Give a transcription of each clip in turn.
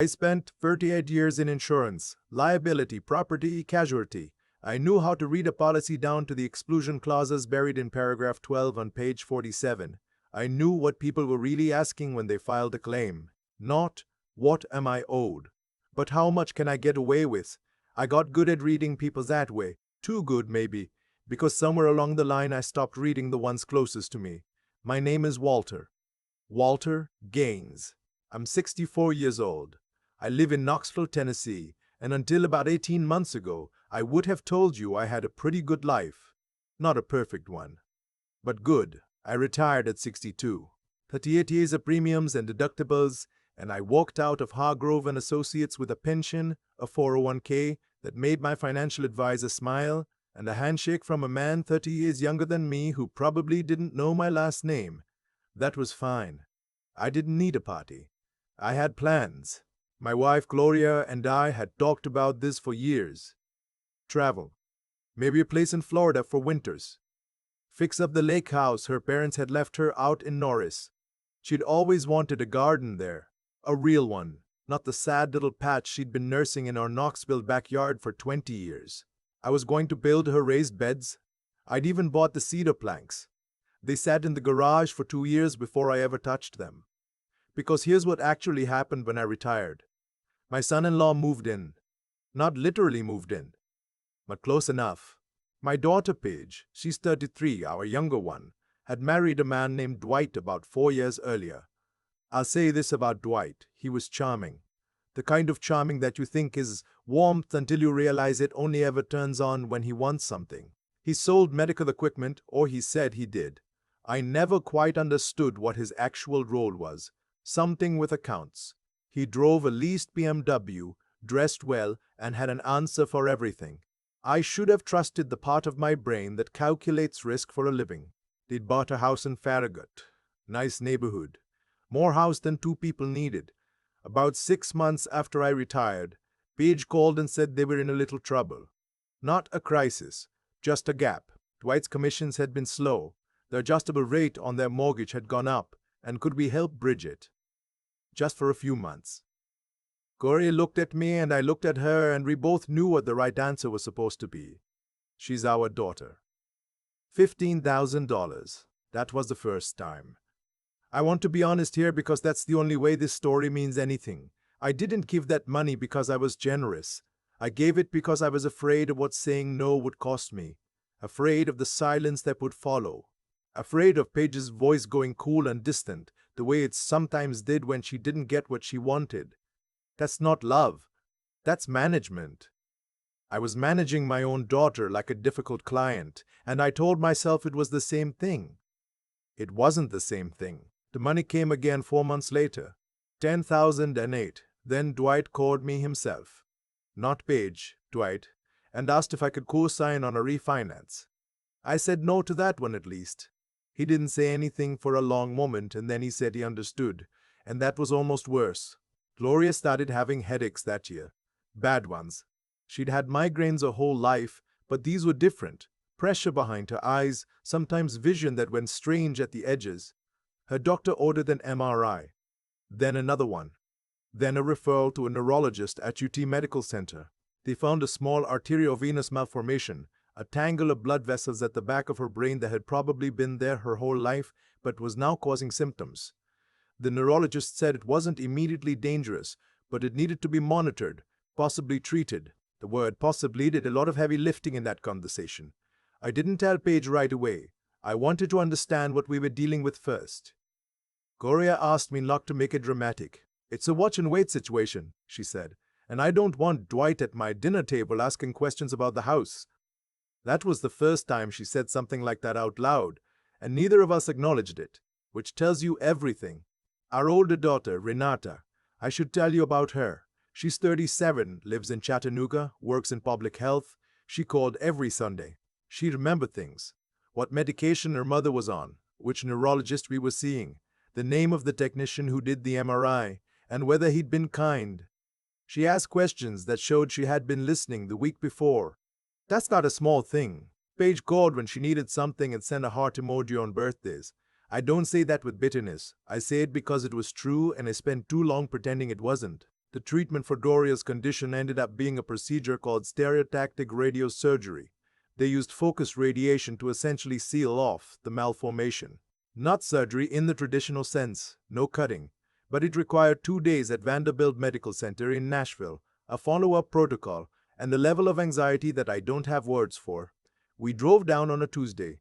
I spent 38 years in insurance, liability, property, casualty. I knew how to read a policy down to the exclusion clauses buried in paragraph 12 on page 47. I knew what people were really asking when they filed a claim. Not, what am I owed? But how much can I get away with? I got good at reading people that way. Too good, maybe, because somewhere along the line I stopped reading the ones closest to me. My name is Walter. Walter Gaines. I'm 64 years old. I live in Knoxville, Tennessee, and until about 18 months ago, I would have told you I had a pretty good life. Not a perfect one, but good. I retired at 62. 38 years of premiums and deductibles, and I walked out of Hargrove and Associates with a pension, a 401k that made my financial advisor smile, and a handshake from a man 30 years younger than me who probably didn't know my last name. That was fine. I didn't need a party. I had plans. My wife Gloria and I had talked about this for years. Travel. Maybe a place in Florida for winters. Fix up the lake house her parents had left her out in Norris. She'd always wanted a garden there. A real one, not the sad little patch she'd been nursing in our Knoxville backyard for 20 years. I was going to build her raised beds. I'd even bought the cedar planks. They sat in the garage for 2 years before I ever touched them. Because here's what actually happened when I retired. My son-in-law moved in. Not literally moved in, but close enough. My daughter Paige, she's 33, our younger one, had married a man named Dwight about 4 years earlier. I'll say this about Dwight, he was charming. The kind of charming that you think is warmth until you realize it only ever turns on when he wants something. He sold medical equipment, or he said he did. I never quite understood what his actual role was. Something with accounts. He drove a leased BMW, dressed well, and had an answer for everything. I should have trusted the part of my brain that calculates risk for a living. They'd bought a house in Farragut. Nice neighborhood. More house than 2 people needed. About 6 months after I retired, Paige called and said they were in a little trouble. Not a crisis, just a gap. Dwight's commissions had been slow. The adjustable rate on their mortgage had gone up, and could we help bridge it? Just for a few months. Corey looked at me and I looked at her, and we both knew what the right answer was supposed to be. She's our daughter. $15,000. That was the first time. I want to be honest here because that's the only way this story means anything. I didn't give that money because I was generous. I gave it because I was afraid of what saying no would cost me. Afraid of the silence that would follow. Afraid of Paige's voice going cool and distant, the way it sometimes did when she didn't get what she wanted. That's not love. That's management. I was managing my own daughter like a difficult client, and I told myself it was the same thing. It wasn't the same thing. The money came again 4 months later. 10,008. Then Dwight called me himself. Not Paige, Dwight, and asked if I could co-sign on a refinance. I said no to that one at least. He didn't say anything for a long moment, and then he said he understood, and that was almost worse. Gloria started having headaches that year. Bad ones. She'd had migraines her whole life, but these were different. Pressure behind her eyes, sometimes vision that went strange at the edges. Her doctor ordered an MRI. Then another one. Then a referral to a neurologist at UT Medical Center. They found a small arteriovenous malformation, a tangle of blood vessels at the back of her brain that had probably been there her whole life, but was now causing symptoms. The neurologist said it wasn't immediately dangerous, but it needed to be monitored, possibly treated. The word possibly did a lot of heavy lifting in that conversation. I didn't tell Paige right away. I wanted to understand what we were dealing with first. Gloria asked me not to make it dramatic. It's a watch and wait situation, she said, and I don't want Dwight at my dinner table asking questions about the house. That was the first time she said something like that out loud, and neither of us acknowledged it, which tells you everything. Our older daughter, Renata, I should tell you about her. She's 37, lives in Chattanooga, works in public health. She called every Sunday. She remembered things. What medication her mother was on, which neurologist we were seeing, the name of the technician who did the MRI, and whether he'd been kind. She asked questions that showed she had been listening the week before. That's not a small thing. Paige called when she needed something and sent a heart emoji on birthdays. I don't say that with bitterness. I say it because it was true, and I spent too long pretending it wasn't. The treatment for Gloria's condition ended up being a procedure called stereotactic radiosurgery. They used focused radiation to essentially seal off the malformation. Not surgery in the traditional sense, no cutting, but it required 2 days at Vanderbilt Medical Center in Nashville, a follow-up protocol, and a level of anxiety that I don't have words for. We drove down on a Tuesday.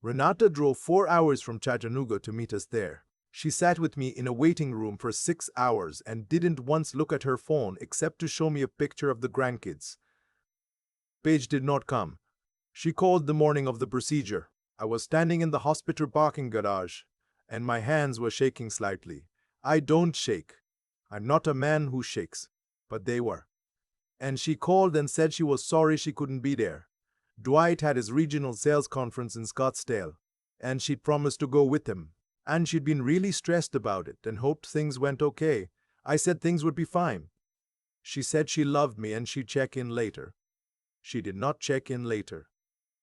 Renata drove 4 hours from Chattanooga to meet us there. She sat with me in a waiting room for 6 hours and didn't once look at her phone except to show me a picture of the grandkids. Paige did not come. She called the morning of the procedure. I was standing in the hospital parking garage, and my hands were shaking slightly. I don't shake. I'm not a man who shakes, but they were. And she called and said she was sorry she couldn't be there. Dwight had his regional sales conference in Scottsdale, and she'd promised to go with him. And she'd been really stressed about it and hoped things went okay. I said things would be fine. She said she loved me and she'd check in later. She did not check in later.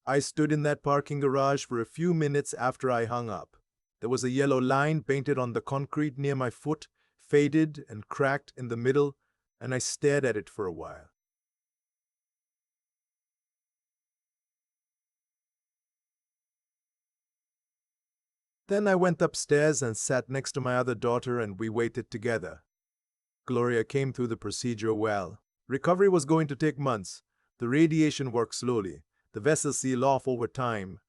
I stood in that parking garage for a few minutes after I hung up. There was a yellow line painted on the concrete near my foot, faded and cracked in the middle, and I stared at it for a while. Then I went upstairs and sat next to my other daughter and we waited together. Gloria came through the procedure well. Recovery was going to take months. The radiation worked slowly. The vessels seal off over time.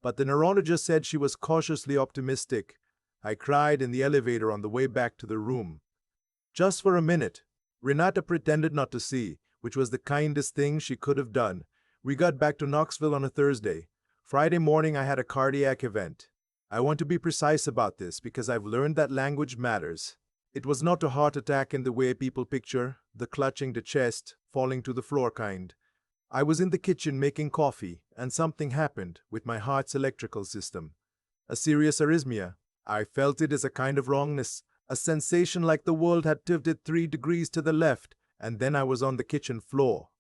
But the neurologist said she was cautiously optimistic. I cried in the elevator on the way back to the room. Just for a minute. Renata pretended not to see, which was the kindest thing she could have done. We got back to Knoxville on a Thursday. Friday morning I had a cardiac event. I want to be precise about this because I've learned that language matters. It was not a heart attack in the way people picture, the clutching the chest, falling to the floor kind. I was in the kitchen making coffee, and something happened with my heart's electrical system. A serious arrhythmia. I felt it as a kind of wrongness, a sensation like the world had tilted 3 degrees to the left, and then I was on the kitchen floor.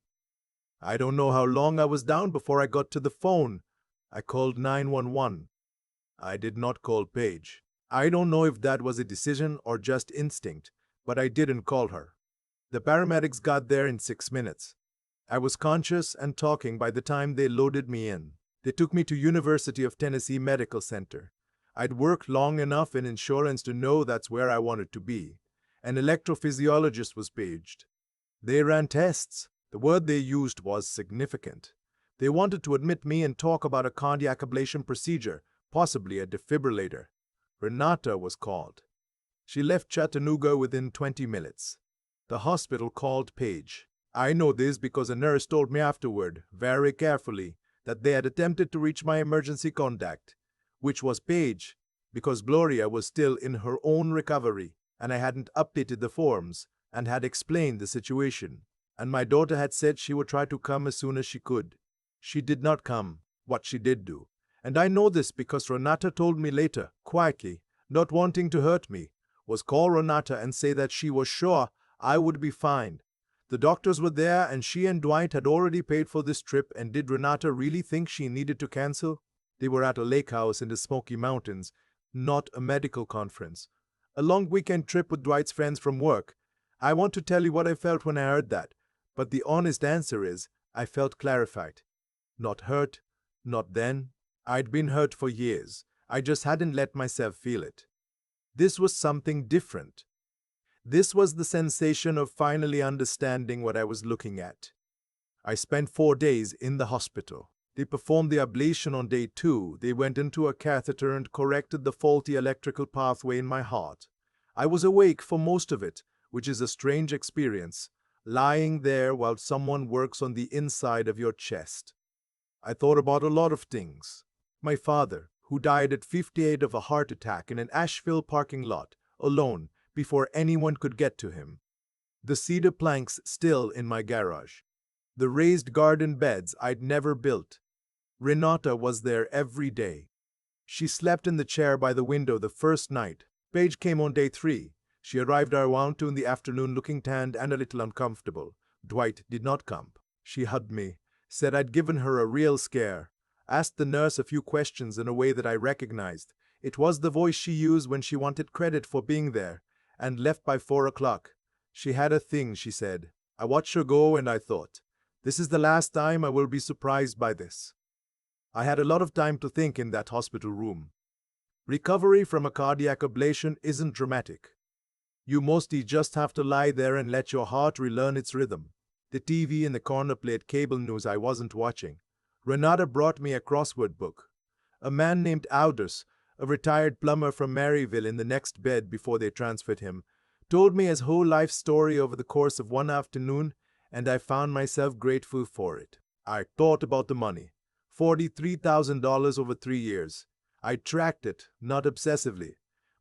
I don't know how long I was down before I got to the phone. I called 911. I did not call Paige. I don't know if that was a decision or just instinct, but I didn't call her. The paramedics got there in 6 minutes. I was conscious and talking by the time they loaded me in. They took me to University of Tennessee Medical Center. I'd worked long enough in insurance to know that's where I wanted to be. An electrophysiologist was paged. They ran tests. The word they used was significant. They wanted to admit me and talk about a cardiac ablation procedure, possibly a defibrillator. Renata was called. She left Chattanooga within 20 minutes. The hospital called Paige. I know this because a nurse told me afterward, very carefully, that they had attempted to reach my emergency contact, which was Paige, because Gloria was still in her own recovery, and I hadn't updated the forms and had explained the situation, and my daughter had said she would try to come as soon as she could. She did not come, what she did do. And I know this because Renata told me later, quietly, not wanting to hurt me, was call Renata and say that she was sure I would be fine. The doctors were there and she and Dwight had already paid for this trip, and did Renata really think she needed to cancel? They were at a lake house in the Smoky Mountains, not a medical conference. A long weekend trip with Dwight's friends from work. I want to tell you what I felt when I heard that, but the honest answer is, I felt clarified. Not hurt, not then. I'd been hurt for years. I just hadn't let myself feel it. This was something different. This was the sensation of finally understanding what I was looking at. I spent 4 days in the hospital. They performed the ablation on day 2. They went into a catheter and corrected the faulty electrical pathway in my heart. I was awake for most of it, which is a strange experience, lying there while someone works on the inside of your chest. I thought about a lot of things. My father, who died at 58 of a heart attack in an Asheville parking lot, alone, before anyone could get to him. The cedar planks still in my garage. The raised garden beds I'd never built. Renata was there every day. She slept in the chair by the window the first night. Paige came on day 3. She arrived around 2 in the afternoon looking tanned and a little uncomfortable. Dwight did not come. She hugged me, said I'd given her a real scare, asked the nurse a few questions in a way that I recognized. It was the voice she used when she wanted credit for being there, and left by 4 o'clock. She had a thing, she said. I watched her go and I thought, this is the last time I will be surprised by this. I had a lot of time to think in that hospital room. Recovery from a cardiac ablation isn't dramatic. You mostly just have to lie there and let your heart relearn its rhythm. The TV in the corner played cable news I wasn't watching. Renata brought me a crossword book. A man named Aldous, a retired plumber from Maryville in the next bed before they transferred him, told me his whole life story over the course of one afternoon, and I found myself grateful for it. I thought about the money. $43,000 over 3 years. I tracked it, not obsessively.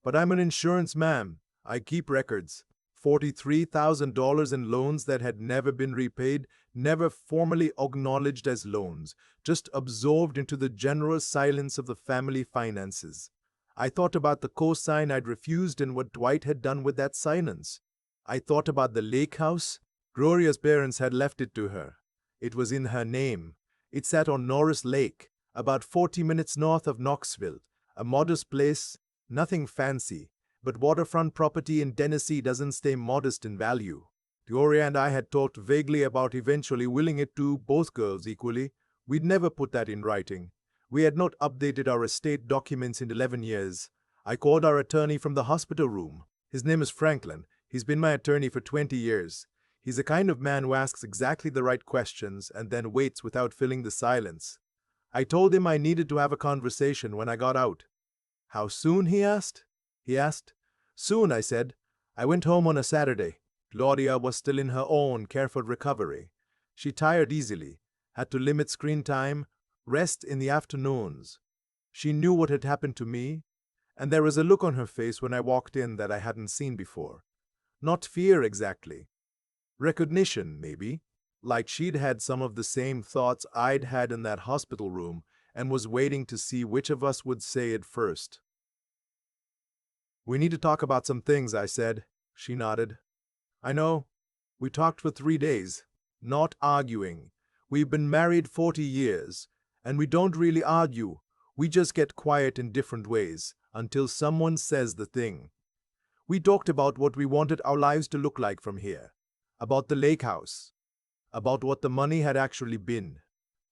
But I'm an insurance man. I keep records. $43,000 in loans that had never been repaid, never formally acknowledged as loans, just absorbed into the general silence of the family finances. I thought about the cosign I'd refused and what Dwight had done with that silence. I thought about the lake house. Gloria's parents had left it to her. It was in her name. It sat on Norris Lake, about 40 minutes north of Knoxville, a modest place, nothing fancy. But waterfront property in Tennessee doesn't stay modest in value. Gloria and I had talked vaguely about eventually willing it to both girls equally. We'd never put that in writing. We had not updated our estate documents in 11 years. I called our attorney from the hospital room. His name is Franklin. He's been my attorney for 20 years. He's the kind of man who asks exactly the right questions and then waits without filling the silence. I told him I needed to have a conversation when I got out. How soon, he asked. Soon, I said. I went home on a Saturday. Gloria was still in her own careful recovery. She tired easily, had to limit screen time, rest in the afternoons. She knew what had happened to me, and there was a look on her face when I walked in that I hadn't seen before. Not fear exactly. Recognition, maybe. Like she'd had some of the same thoughts I'd had in that hospital room and was waiting to see which of us would say it first. We need to talk about some things, I said. She nodded. I know. We talked for 3 days. Not arguing. We've been married 40 years, and we don't really argue. We just get quiet in different ways until someone says the thing. We talked about what we wanted our lives to look like from here. About the lake house. About what the money had actually been.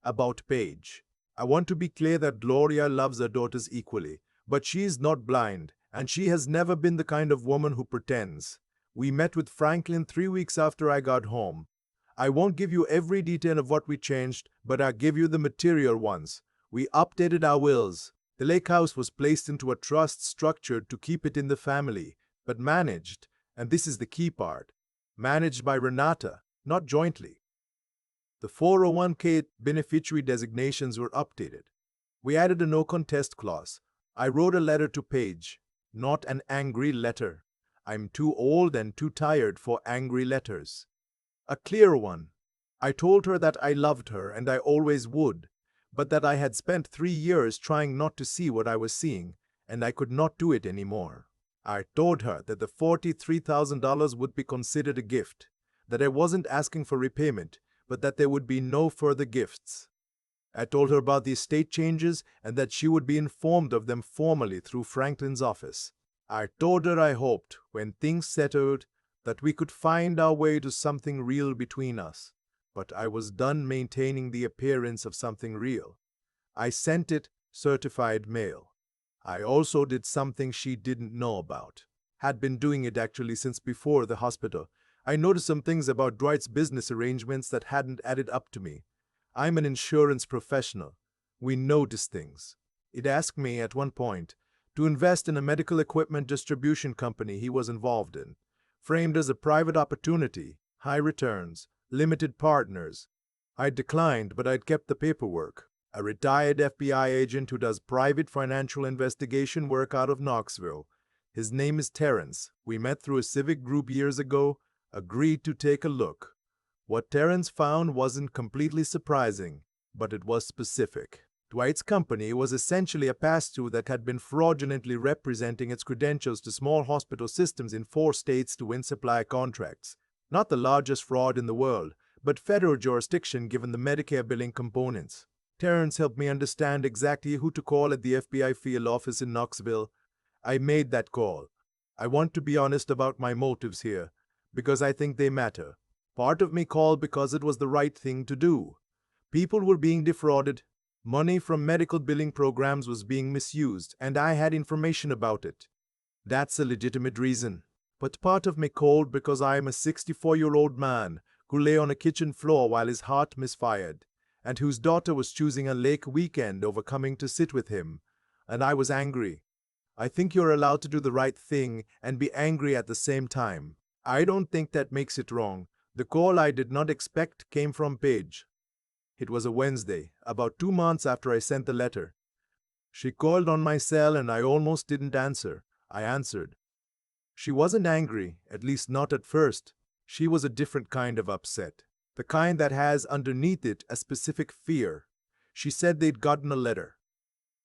About Paige. I want to be clear that Gloria loves her daughters equally, but she is not blind. And she has never been the kind of woman who pretends. We met with Franklin 3 weeks after I got home. I won't give you every detail of what we changed, but I'll give you the material ones. We updated our wills. The lake house was placed into a trust structured to keep it in the family, but managed, and this is the key part, managed by Renata, not jointly. The 401k beneficiary designations were updated. We added a no contest clause. I wrote a letter to Paige. Not an angry letter. I'm too old and too tired for angry letters. A clear one. I told her that I loved her and I always would, but that I had spent 3 years trying not to see what I was seeing, and I could not do it anymore. I told her that the $43,000 would be considered a gift, that I wasn't asking for repayment, but that there would be no further gifts. I told her about the estate changes and that she would be informed of them formally through Franklin's office. I told her I hoped, when things settled, that we could find our way to something real between us. But I was done maintaining the appearance of something real. I sent it certified mail. I also did something she didn't know about. Had been doing it actually since before the hospital. I noticed some things about Dwight's business arrangements that hadn't added up to me. I'm an insurance professional. We notice things. It asked me at one point to invest in a medical equipment distribution company he was involved in, framed as a private opportunity, high returns, limited partners. I declined, but I'd kept the paperwork. A retired FBI agent who does private financial investigation work out of Knoxville. His name is Terrence. We met through a civic group years ago, agreed to take a look. What Terrence found wasn't completely surprising, but it was specific. Dwight's company was essentially a pass-through that had been fraudulently representing its credentials to small hospital systems in 4 states to win supply contracts. Not the largest fraud in the world, but federal jurisdiction given the Medicare billing components. Terrence helped me understand exactly who to call at the FBI field office in Knoxville. I made that call. I want to be honest about my motives here. because I think they matter. Part of me called because it was the right thing to do. People were being defrauded. Money from medical billing programs was being misused, and I had information about it. That's a legitimate reason. But part of me called because I am a 64-year-old man who lay on a kitchen floor while his heart misfired, and whose daughter was choosing a lake weekend over coming to sit with him. And I was angry. I think you're allowed to do the right thing and be angry at the same time. I don't think that makes it wrong. The call I did not expect came from Paige. It was a Wednesday, about 2 months after I sent the letter. She called on my cell and I almost didn't answer. I answered. She wasn't angry, at least not at first. She was a different kind of upset. The kind that has underneath it a specific fear. She said they'd gotten a letter.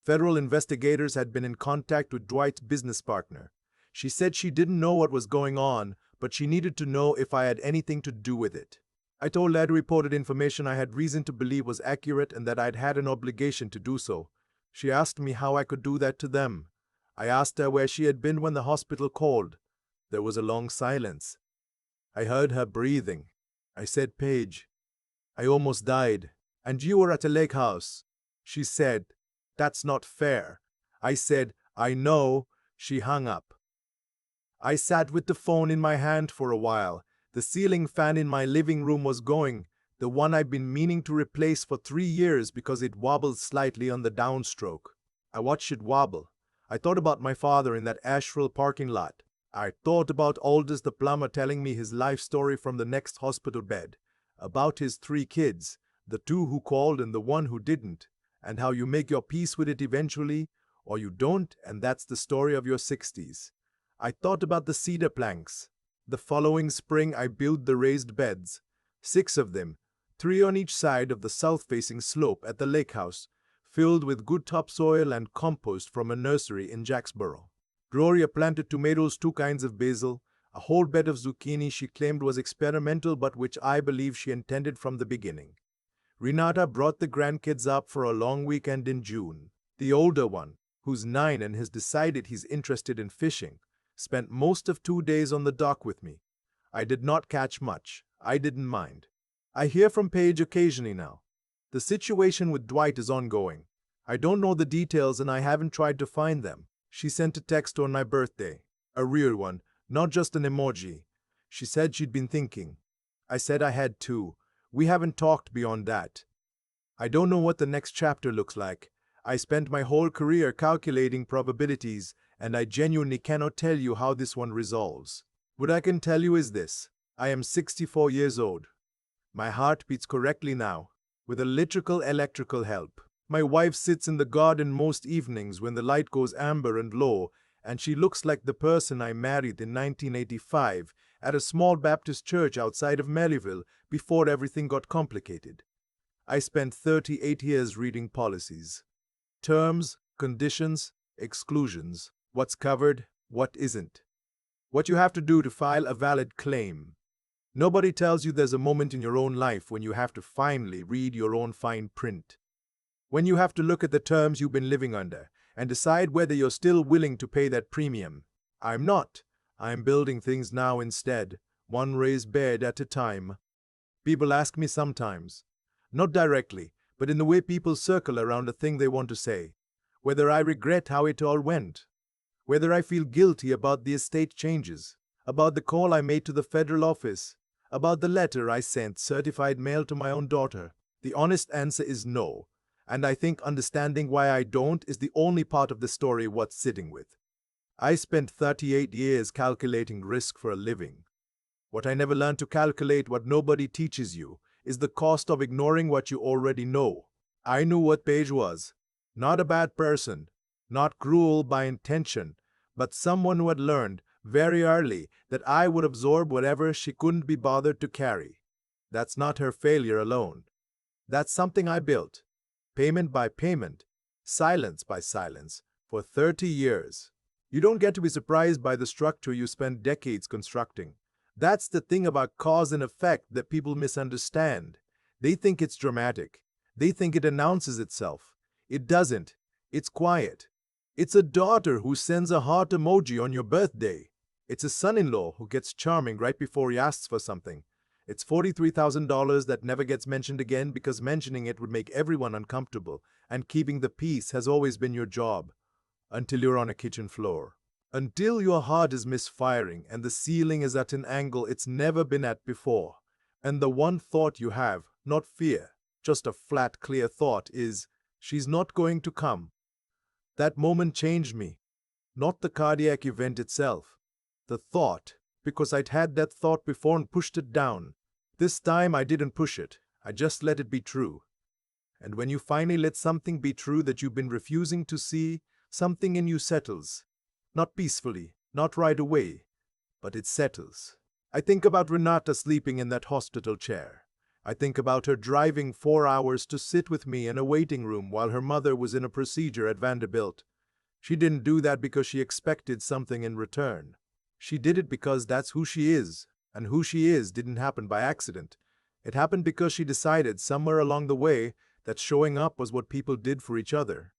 Federal investigators had been in contact with Dwight's business partner. She said she didn't know what was going on, but she needed to know if I had anything to do with it. I told her I reported information I had reason to believe was accurate and that I'd had an obligation to do so. She asked me how I could do that to them. I asked her where she had been when the hospital called. There was a long silence. I heard her breathing. I said, Paige, I almost died, and you were at a lake house. She said, that's not fair. I said, I know. She hung up. I sat with the phone in my hand for a while. The ceiling fan in my living room was going, the one I've been meaning to replace for 3 years because it wobbled slightly on the downstroke. I watched it wobble. I thought about my father in that Asheville parking lot. I thought about Aldous the plumber telling me his life story from the next hospital bed, about his 3 kids, the 2 who called and the 1 who didn't, and how you make your peace with it eventually, or you don't, and that's the story of your 60s. I thought about the cedar planks. The following spring I built the raised beds, 6 of them, 3 on each side of the south-facing slope at the lake house, filled with good topsoil and compost from a nursery in Jacksboro. Gloria planted tomatoes, 2 kinds of basil, a whole bed of zucchini she claimed was experimental but which I believe she intended from the beginning. Renata brought the grandkids up for a long weekend in June. The older one, who's 9 and has decided he's interested in fishing, spent most of 2 days on the dock with me. I did not catch much. I didn't mind. I hear from Paige occasionally now. The situation with Dwight is ongoing. I don't know the details and I haven't tried to find them. She sent a text on my birthday, a real one, not just an emoji. She said she'd been thinking. I said I had too. We haven't talked beyond that. I don't know what the next chapter looks like. I spent my whole career calculating probabilities, and I genuinely cannot tell you how this one resolves. What I can tell you is this. I am 64 years old. My heart beats correctly now, with electrical help. My wife sits in the garden most evenings when the light goes amber and low, and she looks like the person I married in 1985 at a small Baptist church outside of Maryville before everything got complicated. I spent 38 years reading policies. Terms, conditions, exclusions, what's covered, what isn't. What you have to do to file a valid claim. Nobody tells you there's a moment in your own life when you have to finally read your own fine print. When you have to look at the terms you've been living under and decide whether you're still willing to pay that premium. I'm not. I'm building things now instead, one raised bed at a time. People ask me sometimes, not directly, but in the way people circle around a thing they want to say, whether I regret how it all went, whether I feel guilty about the estate changes, about the call I made to the federal office, about the letter I sent certified mail to my own daughter. The honest answer is no. And I think understanding why I don't is the only part of the story worth sitting with. I spent 38 years calculating risk for a living. What I never learned to calculate, what nobody teaches you, is the cost of ignoring what you already know. I knew what Paige was. Not a bad person, not cruel by intention, but someone who had learned very early that I would absorb whatever she couldn't be bothered to carry. That's not her failure alone. That's something I built. Payment by payment, silence by silence, for 30 years. You don't get to be surprised by the structure you spend decades constructing. That's the thing about cause and effect that people misunderstand. They think it's dramatic. They think it announces itself. It doesn't. It's quiet. It's a daughter who sends a heart emoji on your birthday. It's his son-in-law who gets charming right before he asks for something. It's $43,000 that never gets mentioned again because mentioning it would make everyone uncomfortable, and keeping the peace has always been your job. Until you're on a kitchen floor. Until your heart is misfiring and the ceiling is at an angle it's never been at before. And the one thought you have, not fear, just a flat, clear thought is, she's not going to come. That moment changed me. Not the cardiac event itself. The thought, because I'd had that thought before and pushed it down. This time I didn't push it, I just let it be true. And when you finally let something be true that you've been refusing to see, something in you settles. Not peacefully, not right away, but it settles. I think about Renata sleeping in that hospital chair. I think about her driving 4 hours to sit with me in a waiting room while her mother was in a procedure at Vanderbilt. She didn't do that because she expected something in return. She did it because that's who she is, and who she is didn't happen by accident. It happened because she decided somewhere along the way that showing up was what people did for each other.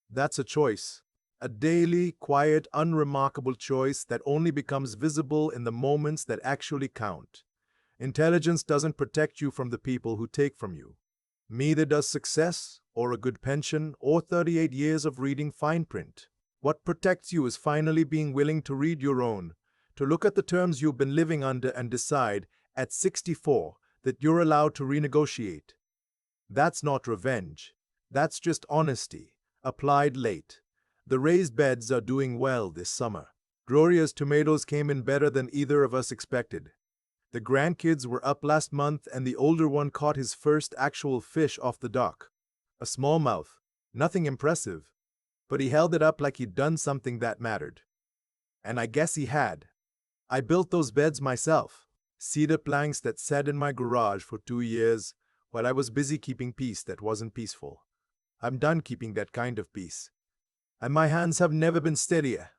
That's a choice. A daily, quiet, unremarkable choice that only becomes visible in the moments that actually count. Intelligence doesn't protect you from the people who take from you. Neither does success, or a good pension, or 38 years of reading fine print. What protects you is finally being willing to read your own, to look at the terms you've been living under and decide, at 64, that you're allowed to renegotiate. That's not revenge. That's just honesty, applied late. The raised beds are doing well this summer. Gloria's tomatoes came in better than either of us expected. The grandkids were up last month and the older one caught his first actual fish off the dock. A smallmouth, nothing impressive, but he held it up like he'd done something that mattered. And I guess he had. I built those beds myself, cedar planks that sat in my garage for 2 years while I was busy keeping peace that wasn't peaceful. I'm done keeping that kind of peace. And my hands have never been steadier.